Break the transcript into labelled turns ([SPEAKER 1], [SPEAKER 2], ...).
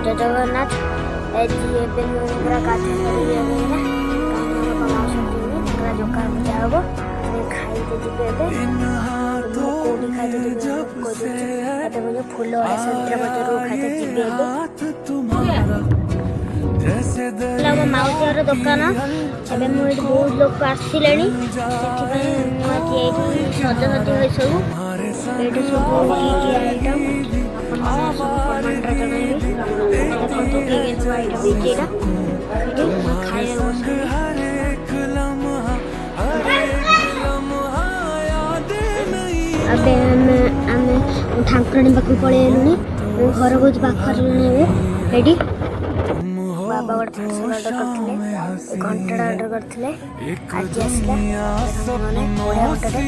[SPEAKER 1] जय जगन्नाथ एबे पूरा गाधे सारी दुकान पूजा हम खाइते जीवे कौटी खाइते जीवे फूल संतरा बजार खाइते जीवे माउसी दुकान एबे बहुत लोग आसिले सजासजी हुए सब ये सब आइटम ठाकुराणी पाख पलैलुनी घर को पाखी बाबा गोटे पार्सल ऑर्डर करते घंटा ऑर्डर करते आज आसला बढ़िया घंटे